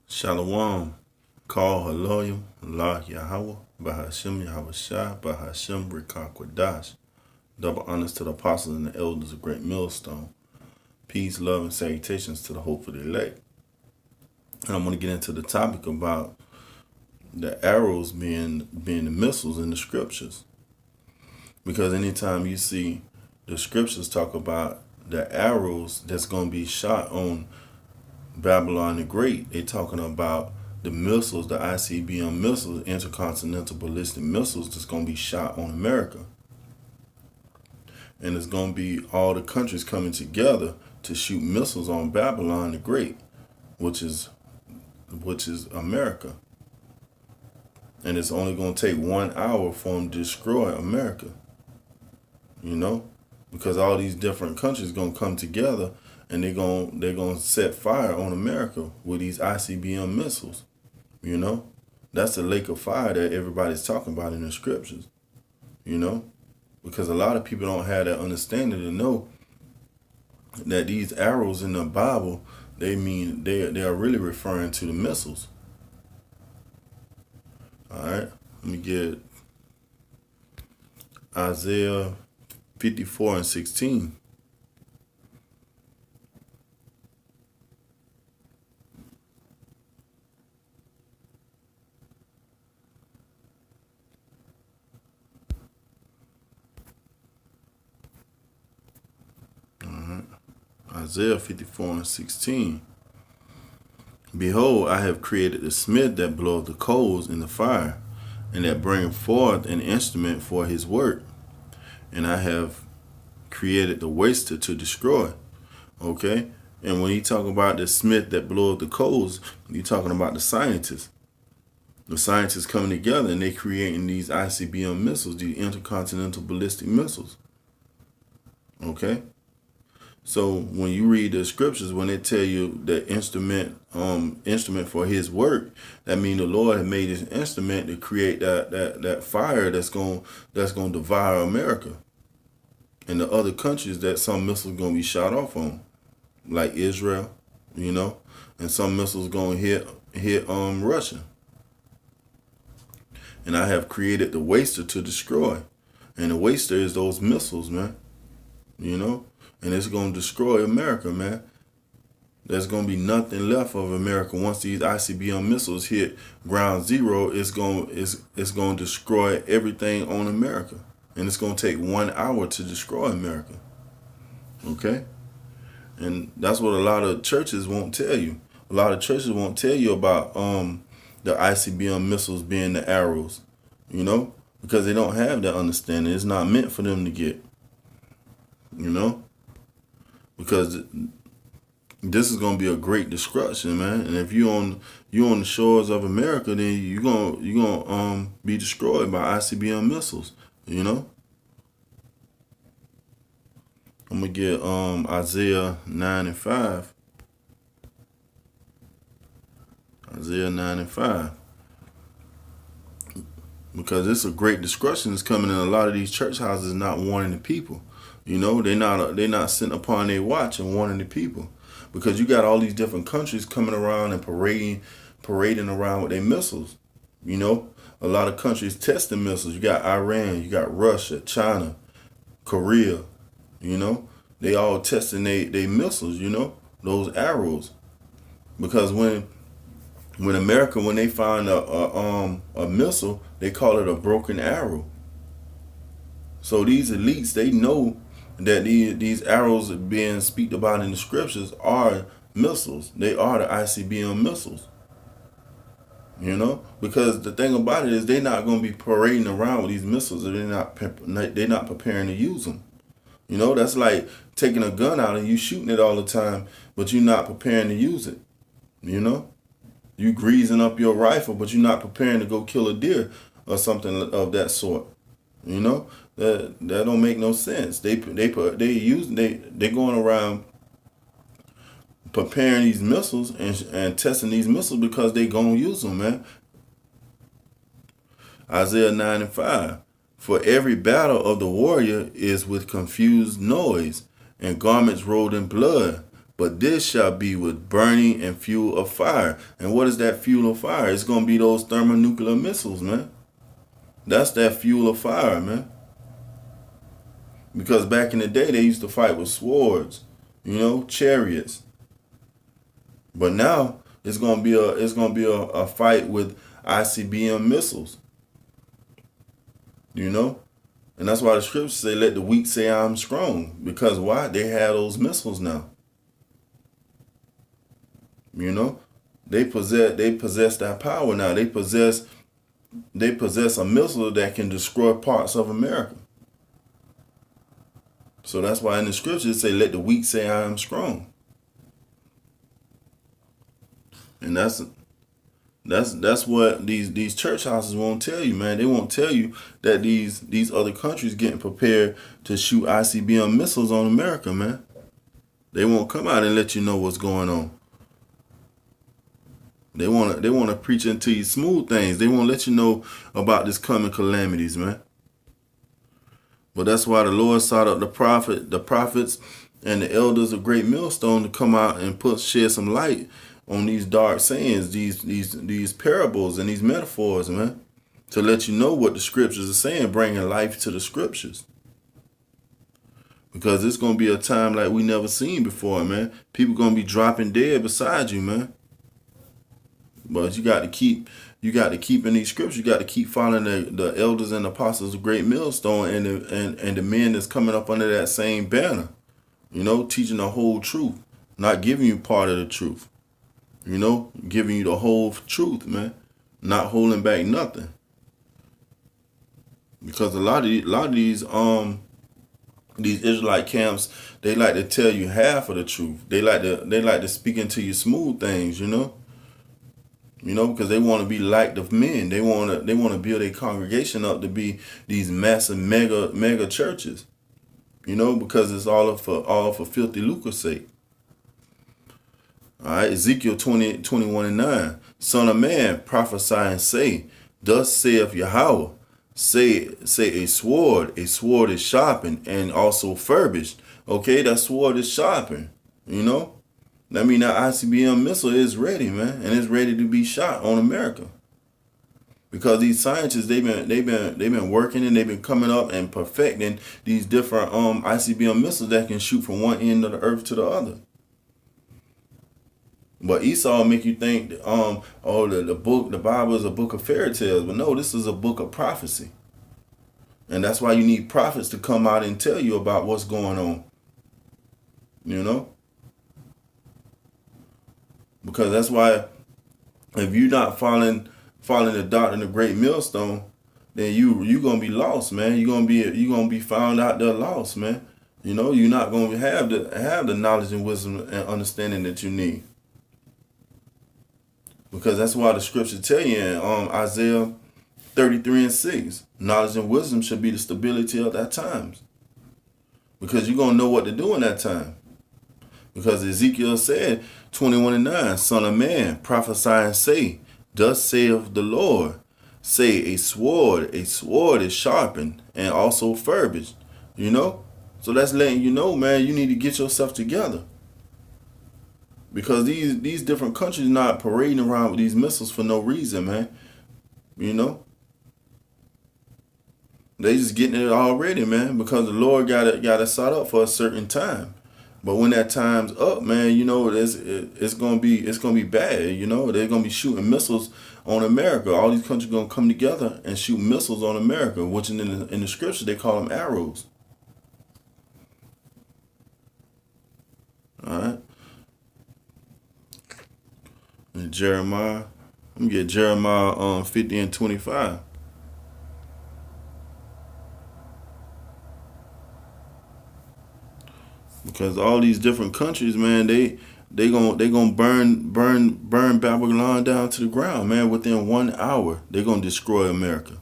Shalom. Call Haloyim, La Yahweh, Bahashem Yahweh Shai, Bahashem Rikakwadash. Double honors to the apostles and the elders of Great Millstone. Peace, love, and salutations to the hopeful elect. And I'm going to get into the topic about the arrows being the missiles in the scriptures. Because anytime you see the scriptures talk about the arrows that's going to be shot on Babylon the Great, they talking about the missiles, the ICBM missiles, intercontinental ballistic missiles that's going to be shot on America. And it's going to be all the countries coming together to shoot missiles on Babylon the Great, which is America. And it's only going to take 1 hour for them to destroy America. Because all these different countries going to come together and they're going to set fire on America with these ICBM missiles. That's the lake of fire that everybody's talking about in the scriptures. Because a lot of people don't have that understanding to know that these arrows in the Bible, they are really referring to the missiles. All right, let me get Isaiah 54:16. Isaiah 54:16. Behold, I have created the smith that bloweth the coals in the fire, and that bringeth forth an instrument for his work. And I have created the waster to destroy. Okay? And when you talk about the smith that bloweth the coals, you're talking about the scientists. The scientists coming together and they creating these ICBM missiles, these intercontinental ballistic missiles. Okay? So when you read the scriptures, when they tell you the instrument for his work, that means the Lord had made this instrument to create that fire that's going to devour America and the other countries that some missiles going to be shot off on, like Israel, and some missiles going to hit Russia. And I have created the waster to destroy, and the waster is those missiles, man. And it's going to destroy America, man. There's going to be nothing left of America once these ICBM missiles hit ground zero. It's going to destroy everything on America, and it's going to take 1 hour to destroy America. Okay, and that's what a lot of churches won't tell you. A lot of churches won't tell you about the ICBM missiles being the arrows, because they don't have that understanding. It's not meant for them to get, because this is gonna be a great destruction, man. And if you on the shores of America, then you gonna be destroyed by ICBM missiles. I'm gonna get Isaiah 9:5. Isaiah 9:5. Because it's a great destruction that's coming in. A lot of these church houses not warning the people. They're not sitting upon their watch and warning the people, because you got all these different countries coming around and parading around with their missiles. A lot of countries testing missiles. You got Iran, you got Russia, China, Korea. They all testing they missiles. Those arrows, because when America, when they find a missile, they call it a broken arrow. So these elites, they know that these arrows being speaked about in the scriptures are missiles. They are the ICBM missiles. Because the thing about it is they're not going to be parading around with these missiles if they're not preparing to use them. That's like taking a gun out and you shooting it all the time, but you're not preparing to use it. You greasing up your rifle, but you're not preparing to go kill a deer or something of that sort. That don't make no sense. They going around preparing these missiles and testing these missiles because they gonna use them, man. Isaiah 9:5. For every battle of the warrior is with confused noise and garments rolled in blood. But this shall be with burning and fuel of fire. And what is that fuel of fire? It's going to be those thermonuclear missiles, man. That's that fuel of fire, man. Because back in the day, they used to fight with swords, chariots. But now it's gonna be a fight with ICBM missiles. And that's why the scriptures say, "Let the weak say I'm strong." Because why? They have those missiles now. They possess that power now. They possess a missile that can destroy parts of America. So that's why in the scriptures say, "Let the weak say I am strong." And that's what these church houses won't tell you, man. They won't tell you that these other countries getting prepared to shoot ICBM missiles on America, man. They won't come out and let you know what's going on. They wanna preach into you smooth things. They won't let you know about this coming calamities, man. But that's why the Lord sought out the prophets and the elders of Great Millstone to come out and shed some light on these dark sayings, these parables and these metaphors, man, to let you know what the scriptures are saying, bringing life to the scriptures. Because it's gonna be a time like we never seen before, man. People gonna be dropping dead beside you, man. But you got to keep in these scriptures. You got to keep following the elders and apostles of Great Millstone and the men that's coming up under that same banner. Teaching the whole truth, not giving you part of the truth. Giving you the whole truth, man, not holding back nothing. Because a lot of these Israelite camps, they like to tell you half of the truth. They like to speak into you smooth things, because they want to be liked of men. They want to build a congregation up to be these massive mega churches. Because it's all for filthy lucre's sake. All right, Ezekiel 20:21-9. Son of man, prophesy and say, "Thus saith Yahweh, say a sword is sharpened and also furbished." Okay, that sword is sharpened. That means that ICBM missile is ready, man, and it's ready to be shot on America. Because these scientists, they've been working and they've been coming up and perfecting these different ICBM missiles that can shoot from one end of the earth to the other. But Esau make you think, the Bible is a book of fairy tales, but no, this is a book of prophecy, and that's why you need prophets to come out and tell you about what's going on. Because that's why if you're not following the doctrine of Great Millstone, then you gonna be lost, man. You're gonna be found out there lost, man. You're not gonna have the knowledge and wisdom and understanding that you need. Because that's why the scripture tell you in Isaiah 33:6, knowledge and wisdom should be the stability of that times. Because you're gonna know what to do in that time. Because Ezekiel said 21:9, Son of man, prophesy and say, "Thus saith the Lord, say a sword is sharpened and also furbished." So that's letting you know, man, you need to get yourself together. Because these different countries not parading around with these missiles for no reason, man. They just getting it already, man, because the Lord got it set up for a certain time. But when that time's up, man, it's gonna be bad. They're gonna be shooting missiles on America. All these countries gonna come together and shoot missiles on America, which in the scripture they call them arrows. All right. And Jeremiah, let me get Jeremiah 50:25. Because all these different countries, man, they gonna burn Babylon down to the ground, man. Within 1 hour, they're gonna destroy America.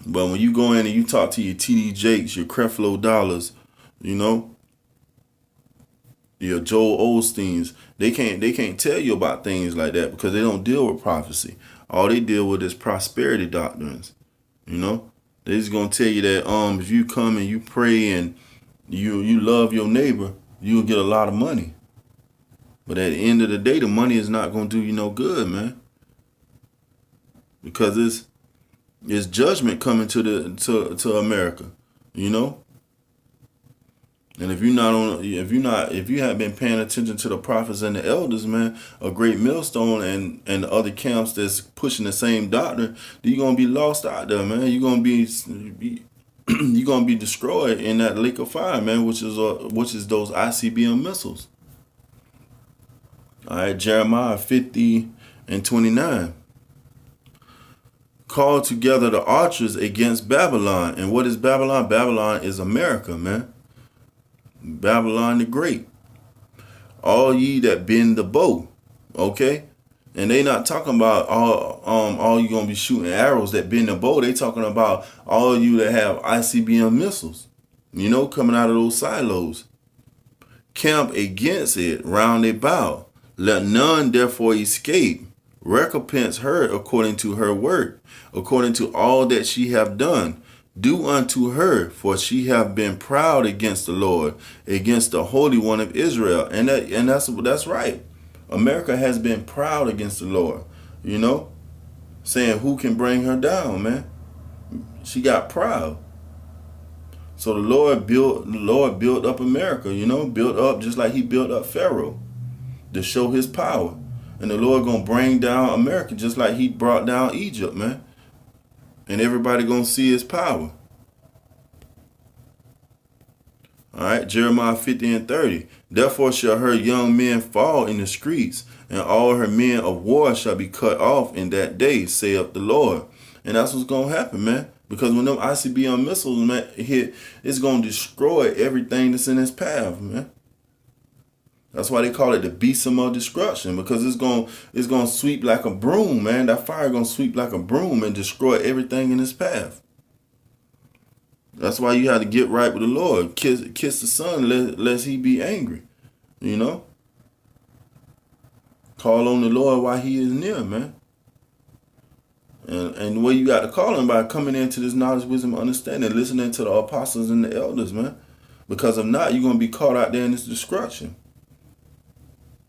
But when you go in and you talk to your TD Jakes, your Creflo Dollars, your Joel Osteens, they can't tell you about things like that because they don't deal with prophecy. All they deal with is prosperity doctrines. They just gonna tell you that if you come and you pray and You love your neighbor, you'll get a lot of money. But at the end of the day, the money is not gonna do you no good, man. Because it's judgment coming to America, you know? And if you haven't been paying attention to the prophets and the elders, man, a great millstone and the other camps that's pushing the same doctrine, you're gonna be lost out there, man. You're gonna be you're gonna be destroyed in that lake of fire, man, which is those ICBM missiles. All right, Jeremiah 50:29. Call together the archers against Babylon. And what is Babylon? Babylon is America, man. Babylon the Great. All ye that bend the bow, okay? And they not talking about all you gonna be shooting arrows that bend the bow. They talking about all you that have ICBM missiles, you know, coming out of those silos. Camp against it round about. Let none therefore escape. Recompense her according to her work, according to all that she have done. Do unto her, for she have been proud against the Lord, against the Holy One of Israel. And that's right. America has been proud against the Lord, you know, saying who can bring her down, man. She got proud. So the Lord built up America, you know, built up just like he built up Pharaoh to show his power. And the Lord gonna bring down America just like he brought down Egypt, man. And everybody gonna see his power. All right, Jeremiah 50:30. Therefore shall her young men fall in the streets, and all her men of war shall be cut off in that day, saith the Lord. And that's what's gonna happen, man. Because when them ICBM missiles, man, hit, it's gonna destroy everything that's in its path, man. That's why they call it the besom of destruction, because it's gonna sweep like a broom, man. That fire gonna sweep like a broom and destroy everything in its path. That's why you have to get right with the Lord. Kiss the Son, lest he be angry. You know? Call on the Lord while he is near, man. And the way you got to call him by coming into this knowledge, wisdom, understanding, listening to the apostles and the elders, man. Because if not, you're gonna be caught out there in this destruction.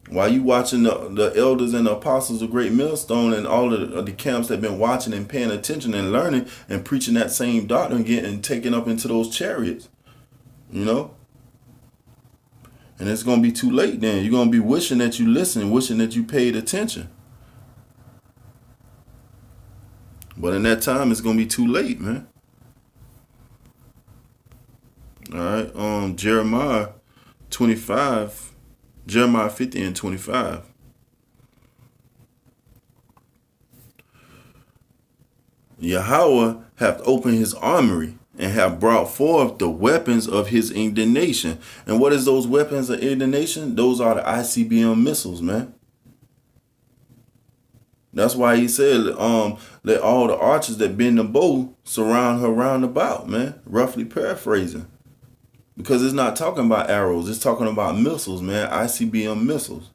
While you watching the elders and the apostles of Great Millstone and all of the camps that been watching and paying attention and learning and preaching that same doctrine, getting taken up into those chariots, you know? And it's going to be too late then. You're going to be wishing that you listened, wishing that you paid attention. But in that time, it's going to be too late, man. All right, Jeremiah 50:25. Yahweh hath opened his armory and have brought forth the weapons of his indignation. And what is those weapons of indignation? Those are the ICBM missiles, man. That's why he said, let all the archers that bend the bow surround her round about, man. Roughly paraphrasing. Because it's not talking about arrows. It's talking about missiles, man. ICBM missiles.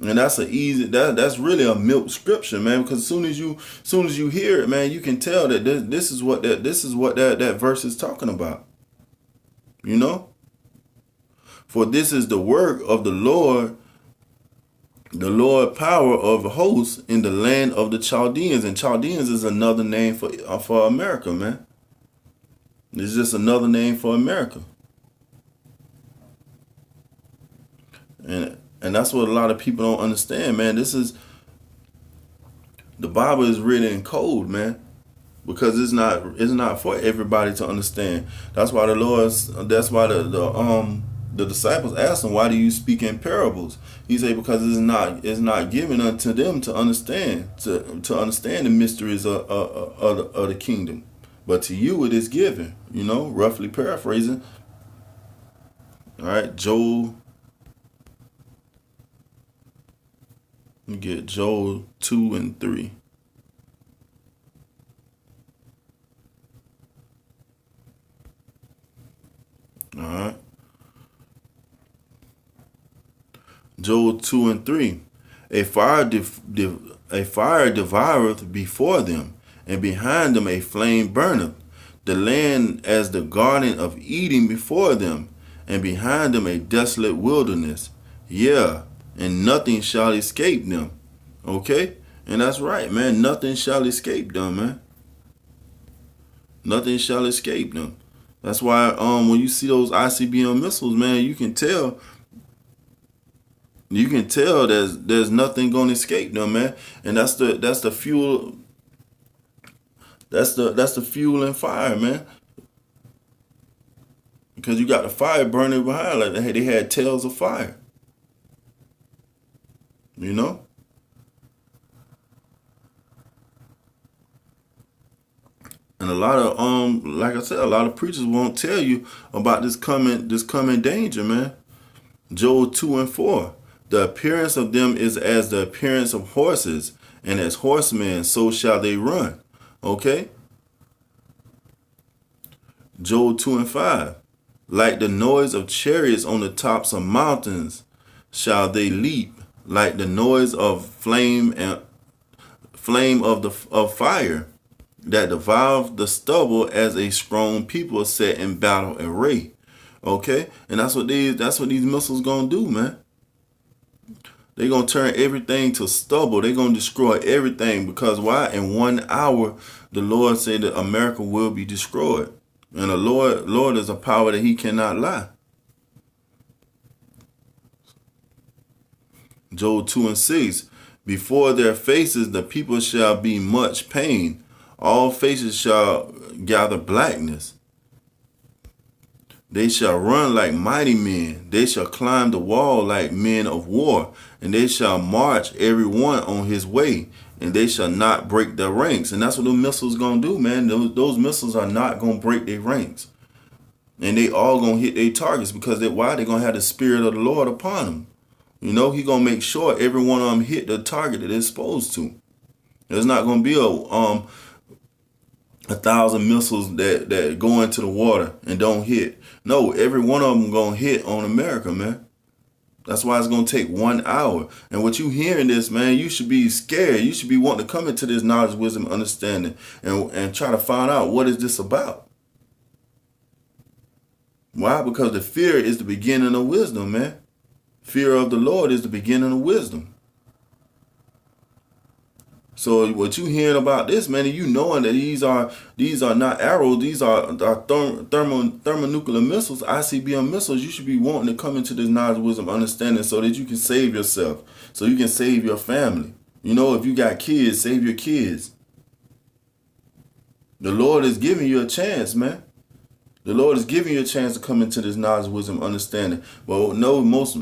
And that's that's really a milk scripture, man. Because as soon as you hear it, man, you can tell that this is what that verse is talking about. You know? For this is the work of the Lord power of hosts in the land of the Chaldeans. And Chaldeans is another name for America, man. It's just another name for America. And that's what a lot of people don't understand, man. The Bible is written in code, man. Because it's not for everybody to understand. That's why the disciples asked him, why do you speak in parables? He said, because it's not given unto them to understand, to understand the mysteries of the kingdom. But to you it is given, you know, roughly paraphrasing. All right, Joel. You get Joel 2:3. All right. Joel 2:3. A fire devoureth before them, and behind them a flame burneth. the land as the garden of Eden before them, and behind them a desolate wilderness. Yeah, and nothing shall escape them. Okay? And that's right, man. Nothing shall escape them, man. Nothing shall escape them. That's why when you see those ICBM missiles, man, you can tell there's nothing gonna escape them, man. And that's the fuel. That's the fuel and fire, man. Because you got the fire burning behind, like they had tails of fire. You know? And a lot of like I said, a lot of preachers won't tell you about this coming danger, man. Joel 2:4. The appearance of them is as the appearance of horses, and as horsemen, so shall they run. Okay? Joel 2:5. Like the noise of chariots on the tops of mountains shall they leap, like the noise of flame of fire that devour the stubble as a strong people set in battle array. Okay? And that's what these missiles gonna do, man. They're gonna turn everything to stubble. They're gonna destroy everything. Because why? In 1 hour, the Lord said that America will be destroyed. And the Lord is a power that he cannot lie. Joel 2:6. Before their faces the people shall be much pain. All faces shall gather blackness. They shall run like mighty men. They shall climb the wall like men of war. And they shall march every one on his way. And they shall not break their ranks. And that's what the missiles going to do, man. Those missiles are not going to break their ranks. And they all going to hit their targets. Because why? They're going to have the Spirit of the Lord upon them. You know, he going to make sure every one of them hit the target that they're supposed to. There's not going to be a 1,000 missiles that go into the water and don't hit. No, every one of them gonna hit on America, man. That's why it's gonna take 1 hour. And what you hearing this, man, you should be scared. You should be wanting to come into this knowledge, wisdom, understanding, and try to find out what is this about. Why? Because the fear is the beginning of wisdom, man. Fear of the Lord is the beginning of wisdom. So what you hearing about this, man, you knowing that these are not arrows, these are thermonuclear missiles, ICBM missiles. You should be wanting to come into this knowledge, wisdom, understanding, so that you can save yourself, so you can save your family. You know, if you got kids, save your kids. The Lord is giving you a chance, man. The Lord is giving you a chance to come into this knowledge, wisdom, understanding. But no, most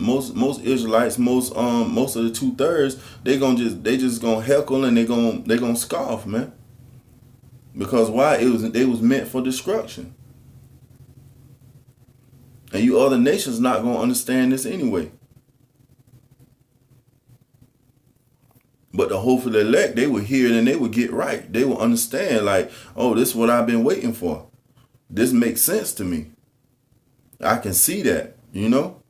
Israelites, most of the 2/3, they just gonna heckle and they gonna scoff, man. Because why? They was meant for destruction. And you other nations not gonna understand this anyway. But the hopeful elect, they will hear it and they will get right. They will understand, like, oh, this is what I've been waiting for. This makes sense to me. I can see that, you know?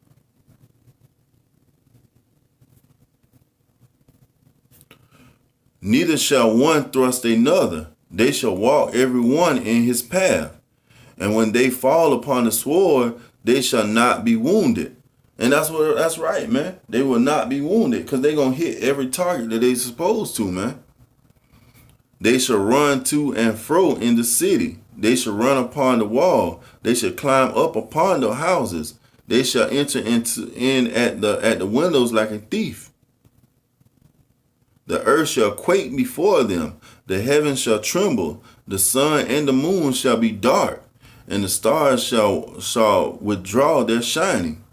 Neither shall one thrust another. They shall walk every one in his path. And when they fall upon the sword, they shall not be wounded. And that's right, man. They will not be wounded because they're going to hit every target that they're supposed to, man. They shall run to and fro in the city. They shall run upon the wall. They shall climb up upon the houses. They shall enter in at the windows like a thief. The earth shall quake before them. The heavens shall tremble. The sun and the moon shall be dark, and the stars shall withdraw their shining.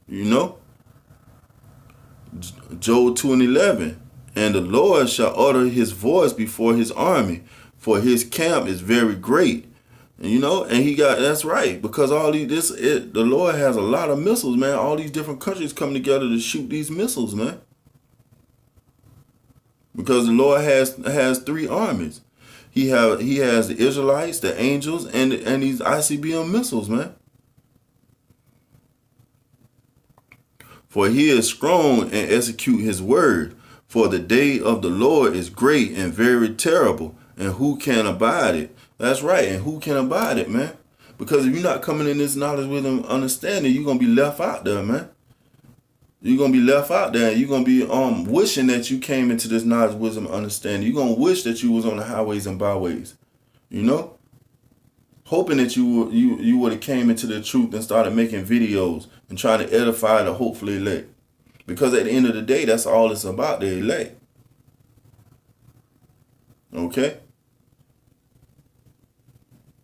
You know? Joel 2:11. And the Lord shall utter his voice before his army, for his camp is very great. And, you know, and that's right, because the Lord has a lot of missiles, man. All these different countries come together to shoot these missiles, man. Because the Lord has 3 armies. He has the Israelites, the angels, and these ICBM missiles, man. For he is strong and execute his word. For the day of the Lord is great and very terrible, And who can abide it? That's right. And who can abide it, man? Because if you're not coming in this knowledge with them understanding, you're gonna be left out there, man. You're gonna be left out there. You're gonna be wishing that you came into this knowledge, wisdom, understanding. You're gonna wish that you was on the highways and byways. You know? Hoping that you would have came into the truth and started making videos and trying to edify the hopefully elect. Because at the end of the day, that's all it's about, the elect. Okay?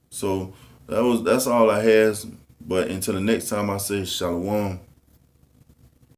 So that's all I has. But until the next time, I say shalom.